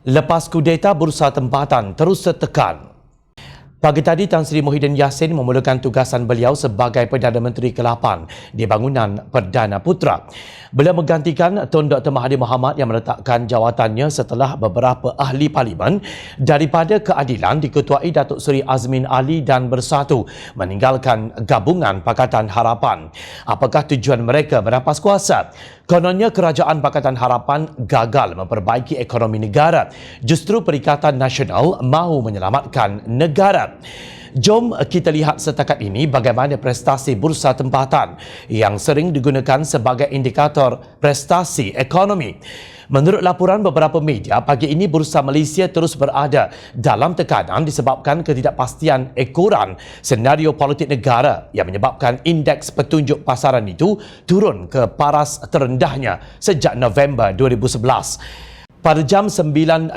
Lepas kudeta, bursa tempatan terus tertekan. Pagi tadi, Tan Sri Muhyiddin Yassin memulakan tugasan beliau sebagai Perdana Menteri ke-8 di bangunan Perdana Putra. Beliau menggantikan Tun Dr. Mahathir Mohamad yang meletakkan jawatannya setelah beberapa ahli parlimen daripada keadilan diketuai Datuk Seri Azmin Ali dan Bersatu meninggalkan gabungan Pakatan Harapan. Apakah tujuan mereka merampas kuasa? Kononnya Kerajaan Pakatan Harapan gagal memperbaiki ekonomi negara. Justru Perikatan Nasional mahu menyelamatkan negara. Jom kita lihat setakat ini bagaimana prestasi bursa tempatan yang sering digunakan sebagai indikator prestasi ekonomi. Menurut laporan beberapa media, pagi ini Bursa Malaysia terus berada dalam tekanan disebabkan ketidakpastian ekoran senario politik negara yang menyebabkan indeks petunjuk pasaran itu turun ke paras terendahnya sejak November 2011. Pada jam 9.05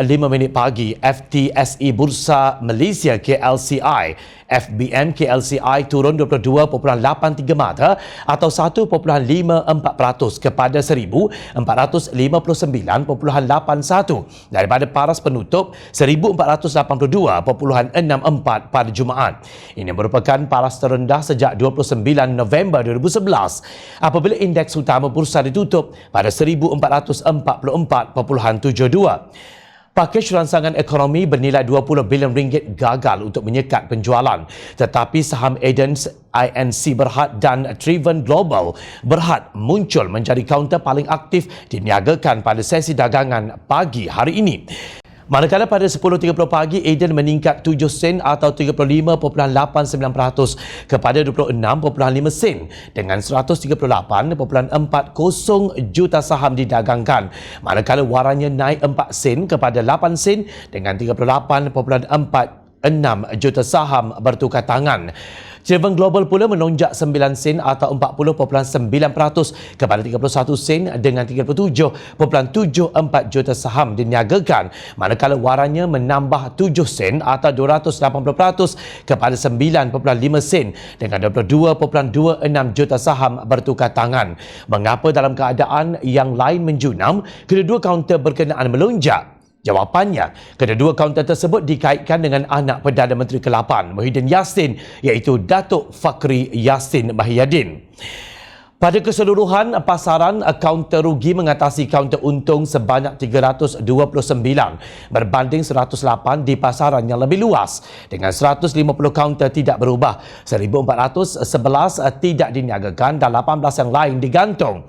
pagi, FTSE Bursa Malaysia KLCI, FBM KLCI turun 22.83 mata atau 1.54% kepada 1,459.81 daripada paras penutup 1,482.64 pada Jumaat. Ini merupakan paras terendah sejak 29 November 2011 apabila indeks utama bursa ditutup pada 1,444.72. Pakej ransangan ekonomi bernilai 20 bilion ringgit gagal untuk menyekat penjualan, tetapi saham Aidance, INC Berhad dan Triven Global Berhad muncul menjadi kaunter paling aktif diniagakan pada sesi dagangan pagi hari ini. Manakala pada 10.30 pagi, Aiden meningkat 7 sen atau 35.89% kepada 26.5 sen dengan 138.40 juta saham didagangkan. Manakala waranya naik 4 sen kepada 8 sen dengan 38.46 juta saham bertukar tangan. Triven Global pula menonjak 9 sen atau 40.9% kepada 31 sen dengan 37.74 juta saham diniagakan, manakala waranya menambah 7 sen atau 280% kepada 9.5 sen dengan 22.26 juta saham bertukar tangan. Mengapa dalam keadaan yang lain menjunam, kedua kaunter berkenaan melonjak? Jawapannya, kedua kaunter tersebut dikaitkan dengan anak Perdana Menteri ke-8 Muhyiddin Yassin iaitu Datuk Fakhri Yassin Mahyadin. Pada keseluruhan pasaran, kaunter rugi mengatasi kaunter untung sebanyak 329 berbanding 108 di pasaran yang lebih luas dengan 150 kaunter tidak berubah, 1411 tidak diniagakan dan 18 yang lain digantung.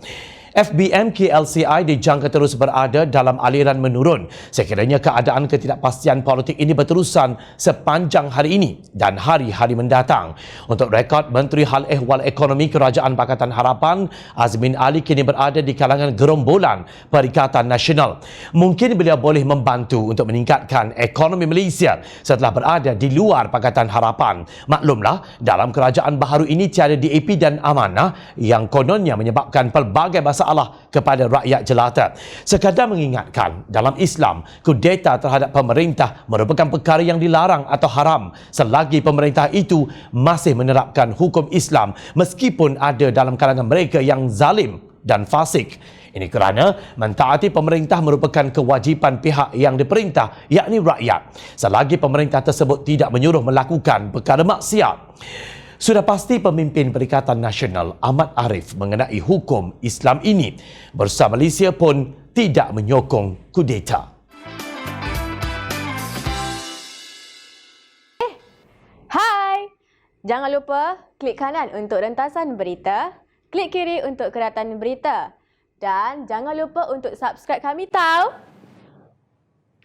FBM KLCI dijangka terus berada dalam aliran menurun sekiranya keadaan ketidakpastian politik ini berterusan sepanjang hari ini dan hari-hari mendatang. Untuk rekod, Menteri Hal Ehwal Ekonomi Kerajaan Pakatan Harapan Azmin Ali kini berada di kalangan gerombolan Perikatan Nasional. Mungkin beliau boleh membantu untuk meningkatkan ekonomi Malaysia setelah berada di luar Pakatan Harapan. Maklumlah, dalam kerajaan baharu ini tiada DAP dan amanah yang kononnya menyebabkan pelbagai masalah kepada rakyat jelata. Sekadar mengingatkan, dalam Islam, kudeta terhadap pemerintah merupakan perkara yang dilarang atau haram selagi pemerintah itu masih menerapkan hukum Islam meskipun ada dalam kalangan mereka yang zalim dan fasik. Ini kerana mentaati pemerintah merupakan kewajipan pihak yang diperintah, yakni rakyat, selagi pemerintah tersebut tidak menyuruh melakukan perkara maksiat. Sudah pasti pemimpin Perikatan Nasional Ahmad Arif mengenai hukum Islam ini. Bursa Malaysia pun tidak menyokong kudeta. Hai! Jangan lupa klik kanan untuk rentasan berita, klik kiri untuk keratan berita dan jangan lupa untuk subscribe kami tahu.